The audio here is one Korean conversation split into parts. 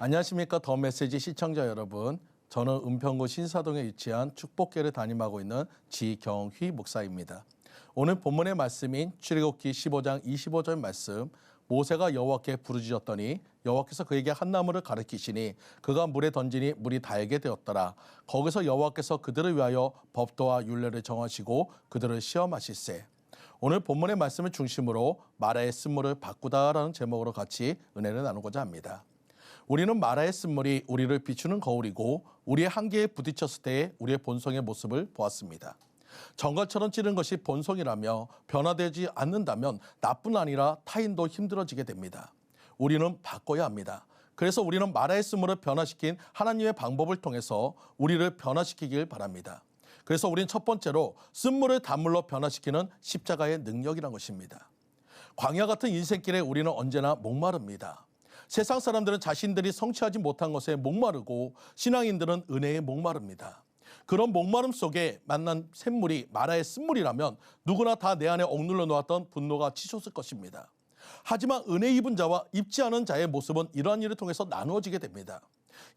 안녕하십니까. 더 메시지 시청자 여러분. 저는 은평구 신사동에 위치한 축복교회를 담임하고 있는 지경휘 목사입니다. 오늘 본문의 말씀인 출애굽기 15장 25절 말씀, 모세가 여호와께 부르짖었더니 여호와께서 그에게 한 나무를 가르치시니 그가 물에 던지니 물이 달게 되었더라. 거기서 여호와께서 그들을 위하여 법도와 율례를 정하시고 그들을 시험하실세. 오늘 본문의 말씀을 중심으로 마라의 쓴물을 바꾸다라는 제목으로 같이 은혜를 나누고자 합니다. 우리는 마라의 쓴물이 우리를 비추는 거울이고 우리의 한계에 부딪혔을 때의 우리의 본성의 모습을 보았습니다. 정갈처럼 찌른 것이 본성이라며 변화되지 않는다면 나뿐 아니라 타인도 힘들어지게 됩니다. 우리는 바꿔야 합니다. 그래서 우리는 마라의 쓴물을 변화시킨 하나님의 방법을 통해서 우리를 변화시키길 바랍니다. 그래서 우리는 첫 번째로 쓴물을 단물로 변화시키는 십자가의 능력이란 것입니다. 광야 같은 인생길에 우리는 언제나 목마릅니다. 세상 사람들은 자신들이 성취하지 못한 것에 목마르고 신앙인들은 은혜에 목마릅니다. 그런 목마름 속에 만난 샘물이 마라의 쓴물이라면 누구나 다 내 안에 억눌러 놓았던 분노가 치솟을 것입니다. 하지만 은혜 입은 자와 입지 않은 자의 모습은 이러한 일을 통해서 나누어지게 됩니다.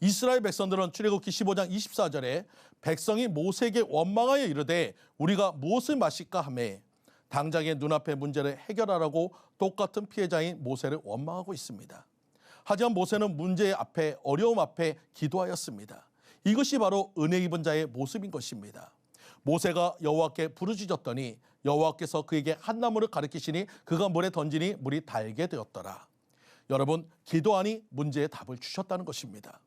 이스라엘 백성들은 출애굽기 15장 24절에 백성이 모세에게 원망하여 이르되 우리가 무엇을 마실까 하매 당장의 눈앞의 문제를 해결하라고 똑같은 피해자인 모세를 원망하고 있습니다. 하지만 모세는 문제 앞에 어려움 앞에 기도하였습니다. 이것이 바로 은혜 입은 자의 모습인 것입니다. 모세가 여호와께 부르짖었더니 여호와께서 그에게 한 나무를 가르치시니 그가 물에 던지니 물이 달게 되었더라. 여러분, 기도하니 문제의 답을 주셨다는 것입니다.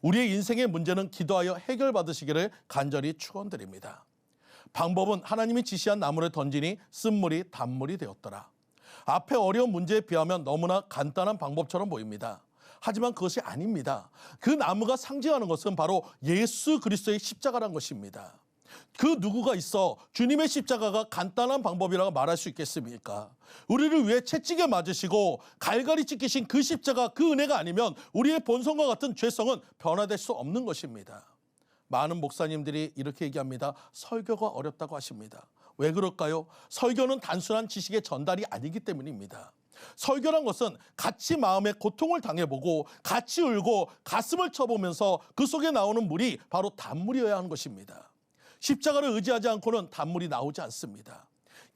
우리의 인생의 문제는 기도하여 해결받으시기를 간절히 축원드립니다. 방법은 하나님이 지시한 나무를 던지니 쓴물이 단물이 되었더라. 앞에 어려운 문제에 비하면 너무나 간단한 방법처럼 보입니다. 하지만 그것이 아닙니다. 그 나무가 상징하는 것은 바로 예수 그리스도의 십자가란 것입니다. 그 누구가 있어 주님의 십자가가 간단한 방법이라고 말할 수 있겠습니까? 우리를 위해 채찍에 맞으시고 갈갈이 찢기신 그 십자가, 그 은혜가 아니면 우리의 본성과 같은 죄성은 변화될 수 없는 것입니다. 많은 목사님들이 이렇게 얘기합니다. 설교가 어렵다고 하십니다. 왜 그럴까요? 설교는 단순한 지식의 전달이 아니기 때문입니다. 설교란 것은 같이 마음의 고통을 당해보고 같이 울고 가슴을 쳐보면서 그 속에 나오는 물이 바로 단물이어야 하는 것입니다. 십자가를 의지하지 않고는 단물이 나오지 않습니다.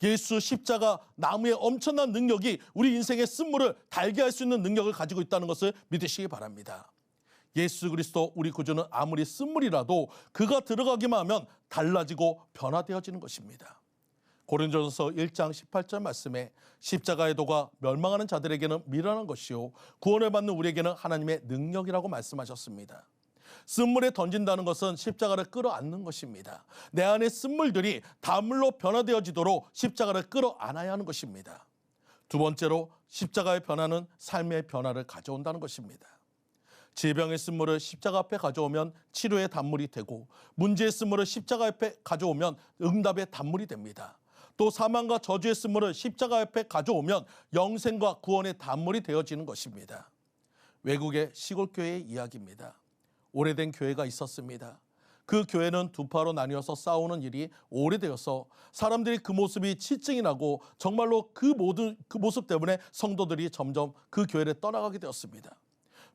예수 십자가 나무의 엄청난 능력이 우리 인생의 쓴물을 달게 할 수 있는 능력을 가지고 있다는 것을 믿으시기 바랍니다. 예수 그리스도 우리 구주는 아무리 쓴물이라도 그가 들어가기만 하면 달라지고 변화되어지는 것입니다. 고린도전서 1장 18절 말씀에 십자가의 도가 멸망하는 자들에게는 미련한 것이요 구원을 받는 우리에게는 하나님의 능력이라고 말씀하셨습니다. 쓴물에 던진다는 것은 십자가를 끌어안는 것입니다. 내 안의 쓴물들이 단물로 변화되어지도록 십자가를 끌어안아야 하는 것입니다. 두 번째로 십자가의 변화는 삶의 변화를 가져온다는 것입니다. 질병의 쓴물을 십자가 앞에 가져오면 치료의 단물이 되고 문제의 쓴물을 십자가 앞에 가져오면 응답의 단물이 됩니다. 또 사망과 저주의 쓴물을 십자가 앞에 가져오면 영생과 구원의 단물이 되어지는 것입니다. 외국의 시골교회의 이야기입니다. 오래된 교회가 있었습니다. 그 교회는 두 파로 나뉘어서 싸우는 일이 오래되어서 사람들이 그 모습이 치증이 나고 정말로 그 모습 때문에 성도들이 점점 그 교회를 떠나가게 되었습니다.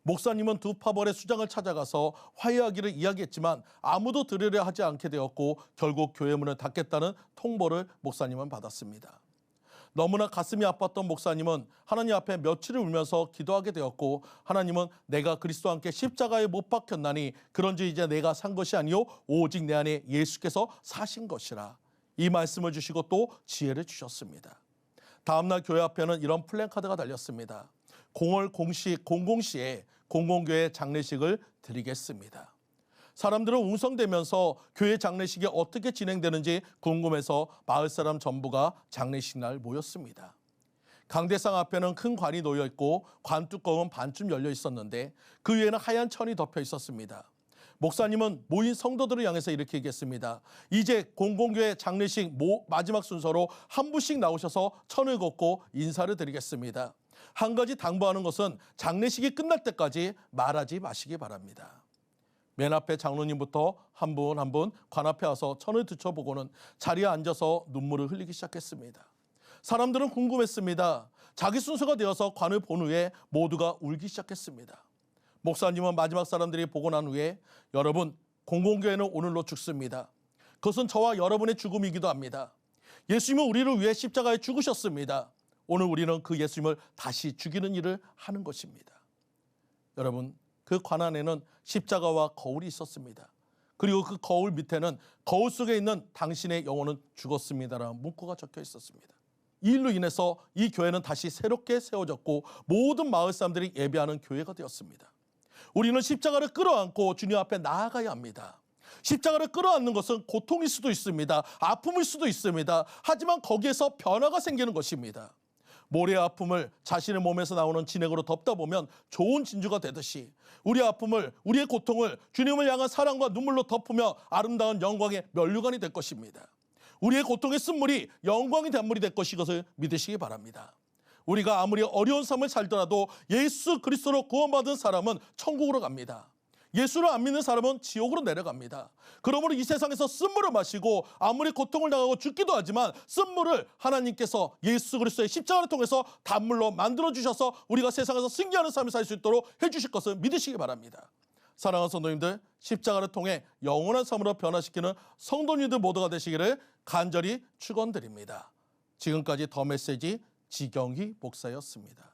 목사님은 두 파벌의 수장을 찾아가서 화해하기를 이야기했지만 아무도 들으려 하지 않게 되었고 결국 교회 문을 닫겠다는 통보를 목사님은 받았습니다. 너무나 가슴이 아팠던 목사님은 하나님 앞에 며칠을 울면서 기도하게 되었고 하나님은 내가 그리스도와 함께 십자가에 못 박혔나니 그런지 이제 내가 산 것이 아니요 오직 내 안에 예수께서 사신 것이라 이 말씀을 주시고 또 지혜를 주셨습니다. 다음날 교회 앞에는 이런 플랜카드가 달렸습니다. 0월 공식 공공시에 공공교회 장례식을 드리겠습니다. 사람들은 웅성대면서 교회 장례식이 어떻게 진행되는지 궁금해서 마을 사람 전부가 장례식 날 모였습니다. 강대상 앞에는 큰 관이 놓여 있고 관 뚜껑은 반쯤 열려 있었는데 그 위에는 하얀 천이 덮여 있었습니다. 목사님은 모인 성도들을 향해서 이렇게 얘기했습니다. 이제 공공교회 장례식 마지막 순서로 한 분씩 나오셔서 천을 걷고 인사를 드리겠습니다. 한 가지 당부하는 것은 장례식이 끝날 때까지 말하지 마시기 바랍니다. 맨 앞에 장로님부터 한 분 한 분 관 앞에 와서 천을 들춰보고는 자리에 앉아서 눈물을 흘리기 시작했습니다. 사람들은 궁금했습니다. 자기 순서가 되어서 관을 본 후에 모두가 울기 시작했습니다. 목사님은 마지막 사람들이 보고 난 후에 여러분, 공공교회는 오늘로 죽습니다. 그것은 저와 여러분의 죽음이기도 합니다. 예수님은 우리를 위해 십자가에 죽으셨습니다. 오늘 우리는 그 예수님을 다시 죽이는 일을 하는 것입니다. 여러분, 그 관 안에는 십자가와 거울이 있었습니다. 그리고 그 거울 밑에는 거울 속에 있는 당신의 영혼은 죽었습니다라는 문구가 적혀 있었습니다. 이 일로 인해서 이 교회는 다시 새롭게 세워졌고 모든 마을 사람들이 예배하는 교회가 되었습니다. 우리는 십자가를 끌어안고 주님 앞에 나아가야 합니다. 십자가를 끌어안는 것은 고통일 수도 있습니다. 아픔일 수도 있습니다. 하지만 거기에서 변화가 생기는 것입니다. 모래의 아픔을 자신의 몸에서 나오는 진액으로 덮다 보면 좋은 진주가 되듯이 우리의 아픔을, 우리의 고통을 주님을 향한 사랑과 눈물로 덮으며 아름다운 영광의 면류관이 될 것입니다. 우리의 고통의 쓴물이 영광의 단물이 될 것인 믿으시기 바랍니다. 우리가 아무리 어려운 삶을 살더라도 예수 그리스도로 구원받은 사람은 천국으로 갑니다. 예수를 안 믿는 사람은 지옥으로 내려갑니다. 그러므로 이 세상에서 쓴물을 마시고 아무리 고통을 당하고 죽기도 하지만 쓴물을 하나님께서 예수 그리스도의 십자가를 통해서 단물로 만들어주셔서 우리가 세상에서 승리하는 삶을 살 수 있도록 해주실 것을 믿으시기 바랍니다. 사랑하는 성도님들, 십자가를 통해 영원한 삶으로 변화시키는 성도님들 모두가 되시기를 간절히 축원드립니다. 지금까지 더 메시지 지경희 목사였습니다.